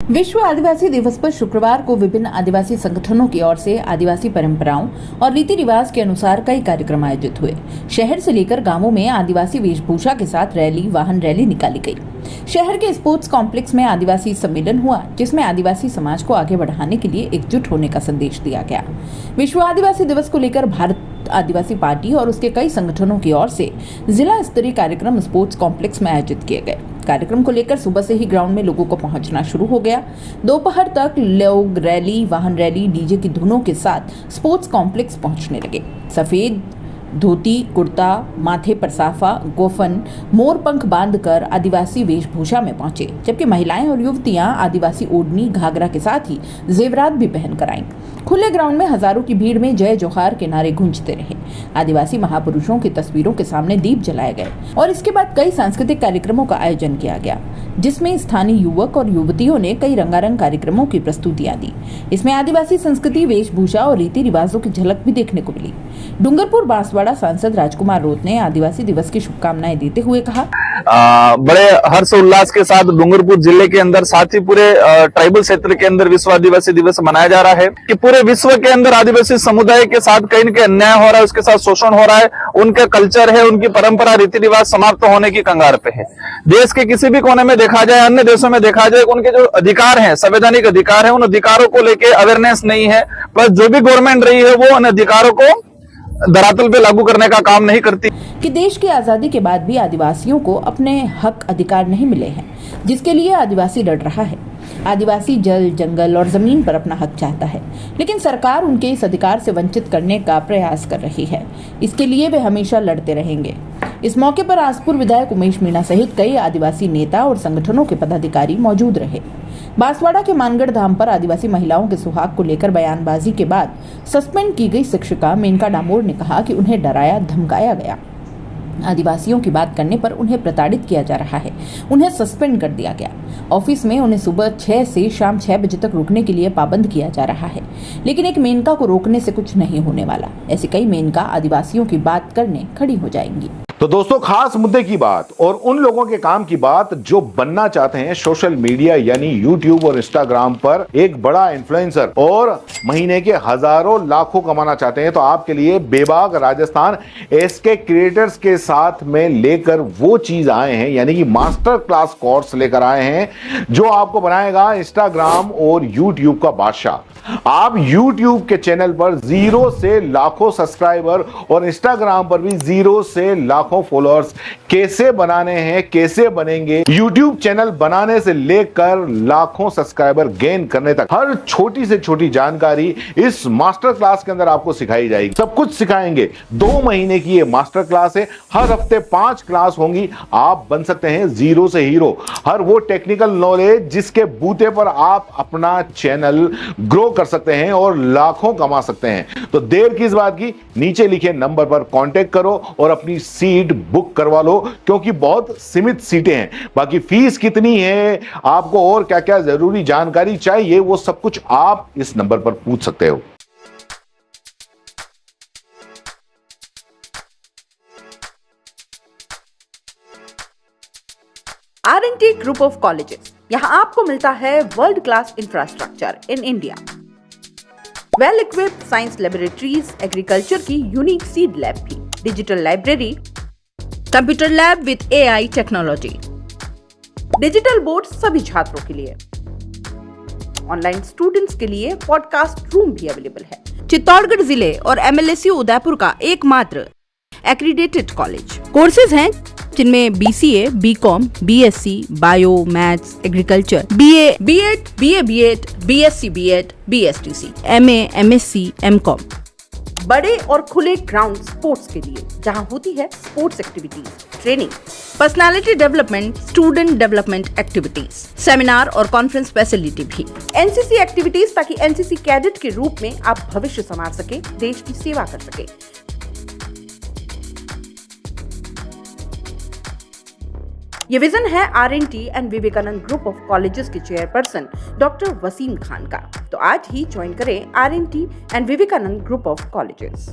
विश्व आदिवासी दिवस पर शुक्रवार को विभिन्न आदिवासी संगठनों की ओर से आदिवासी परंपराओं और रीति रिवाज के अनुसार कई कार्यक्रम आयोजित हुए। शहर से लेकर गांवों में आदिवासी वेशभूषा के साथ रैली, वाहन रैली निकाली गई। शहर के स्पोर्ट्स कॉम्प्लेक्स में आदिवासी सम्मेलन हुआ, जिसमें आदिवासी समाज को आगे बढ़ाने के लिए एकजुट होने का संदेश दिया गया। विश्व आदिवासी दिवस को लेकर भारत आदिवासी पार्टी और उसके कई संगठनों की ओर से जिला स्तरीय कार्यक्रम स्पोर्ट्स कॉम्प्लेक्स में आयोजित किए गए। कार्यक्रम को लेकर सुबह से ही ग्राउंड में लोगों को पहुंचना शुरू हो गया। दोपहर तक लोग रैली, वाहन रैली, डीजे की धुनों के साथ स्पोर्ट्स कॉम्प्लेक्स पहुंचने लगे। सफेद धोती, कुर्ता, माथे पर साफा, गोफन, मोरपंख बांधकर आदिवासी वेशभूषा में पहुंचे, जबकि महिलाएं और युवतियां आदिवासी ओढ़नी, घाघरा के साथ ही जेवरात भी पहनकर आईं। खुले ग्राउंड में हजारों की भीड़ में जय जोहार के नारे गूंजते रहे। आदिवासी महापुरुषों की तस्वीरों के सामने दीप जलाए गए और इसके बाद कई सांस्कृतिक कार्यक्रमों का आयोजन किया गया, जिसमें स्थानीय युवक और युवतियों ने कई रंगारंग कार्यक्रमों की प्रस्तुतियां दी। इसमें आदिवासी संस्कृति, वेशभूषा और रीति रिवाजों की झलक भी देखने को मिली। डूंगरपुर बांसवाड़ा सांसद राजकुमार रोत ने आदिवासी दिवस की शुभकामनाएं देते हुए कहा, बड़े हर्ष उल्लास के साथ डूंगरपुर जिले के अंदर, साथ ही पूरे ट्राइबल क्षेत्र के अंदर विश्व आदिवासी दिवस मनाया जा रहा है कि पूरे विश्व के अंदर आदिवासी समुदाय के साथ कहीं न कहीं अन्याय हो रहा है, उसके साथ शोषण हो रहा है। उनका कल्चर है, उनकी परंपरा, रीति रिवाज समाप्त होने की कगार पे है। देश के किसी भी कोने में देखा जाए, अन्य देशों में देखा जाए, उनके जो अधिकार हैं, संवैधानिक अधिकार है, उन अधिकारों को लेकर अवेयरनेस नहीं है। प्लस जो भी गवर्नमेंट रही है वो उन अधिकारों को धरातल पे लागू करने का काम नहीं करती। कि देश की आजादी के बाद भी आदिवासियों को अपने हक अधिकार नहीं मिले हैं, जिसके लिए आदिवासी लड़ रहा है। आदिवासी जल, जंगल और जमीन पर अपना हक चाहता है, लेकिन सरकार उनके इस अधिकार से वंचित करने का प्रयास कर रही है। इसके लिए वे हमेशा लड़ते रहेंगे। इस मौके पर आसपुर विधायक उमेश मीणा सहित कई आदिवासी नेता और संगठनों के पदाधिकारी मौजूद रहे। बांसवाड़ा के मानगढ़ धाम पर आदिवासी महिलाओं के सुहाग को लेकर बयानबाजी के बाद सस्पेंड की गई शिक्षिका मेनका डामोर ने कहा कि उन्हें डराया, धमकाया गया। आदिवासियों की बात करने पर उन्हें प्रताड़ित किया जा रहा है। उन्हें सस्पेंड कर दिया गया। ऑफिस में उन्हें सुबह 6 से शाम 6 बजे तक रुकने के लिए पाबंद किया जा रहा है, लेकिन एक मेनका को रोकने से कुछ नहीं होने वाला। ऐसी कई मेनका आदिवासियों की बात करने खड़ी हो जाएंगी। तो दोस्तों, खास मुद्दे की बात और उन लोगों के काम की बात जो बनना चाहते हैं सोशल मीडिया यानी यूट्यूब और इंस्टाग्राम पर एक बड़ा इन्फ्लुएंसर और महीने के हजारों लाखों कमाना चाहते हैं, तो आपके लिए बेबाक राजस्थान एसके क्रिएटर्स के साथ में लेकर वो चीज आए हैं, यानी कि मास्टर क्लास कोर्स लेकर आए हैं जो आपको बनाएगा इंस्टाग्राम और यूट्यूब का बादशाह। आप यूट्यूब के चैनल पर 0 से लाखों सब्सक्राइबर और इंस्टाग्राम पर भी 0 से लाखों फॉलोअर्स कैसे बनाने हैं, कैसे बनेंगे, यूट्यूब चैनल बनाने से लेकर लाखों सब्सक्राइबर गेन करने तक हर छोटी से छोटी जानकारी इस मास्टर क्लास के अंदर आपको सिखाई जाएगी। सब कुछ सिखाएंगे। 2 महीने की ये मास्टर क्लास है। हर हफ्ते 5 क्लास होंगी। आप बन सकते हैं 0 से हीरो। हर वो टेक्निकल नॉलेज जिसके बूते पर आप अपना चैनल ग्रो कर सकते हैं और लाखों कमा सकते हैं। तो देर किस बात की, नीचे लिखे नंबर पर कांटेक्ट करो और अपनी सीट बुक करवा लो, क्योंकि बहुत सीमित सीटें हैं। बाकी फीस कितनी है, आपको और क्या क्या जरूरी जानकारी चाहिए, वो सब कुछ आप इस नंबर पर पूछ सकते हो। R&T Group of Colleges, यहां आपको मिलता है world class infrastructure in India, well equipped science laboratories, agriculture की यूनिक सीड लैब भी, digital library, computer lab with AI technology, digital board सभी छात्रों के लिए, ऑनलाइन स्टूडेंट्स के लिए पॉडकास्ट रूम भी अवेलेबल है। चित्तौड़गढ़ जिले और MLSU उदयपुर का एकमात्र एक्रीडेटेड कॉलेज। कोर्सेज हैं जिनमें BCA, BCom, BSc, bio, maths, agriculture, BA, B.Ed, BA, B.Ed, BSc, B.Ed, BSTC, MA, MSc, MCom। बड़े और खुले ग्राउंड स्पोर्ट्स के लिए, जहां होती है sports activities, training, personality development, student development activities, seminar और कॉन्फ्रेंस फैसिलिटी भी, NCC एक्टिविटीज, ताकि NCC कैडेट के रूप में आप भविष्य संवार सके, देश की सेवा कर सके। ये विजन है R&T and Vivekananda group of colleges के चेयरपर्सन डॉक्टर वसीम खान का। तो आज ही ज्वाइन करें R&T and Vivekananda group of colleges.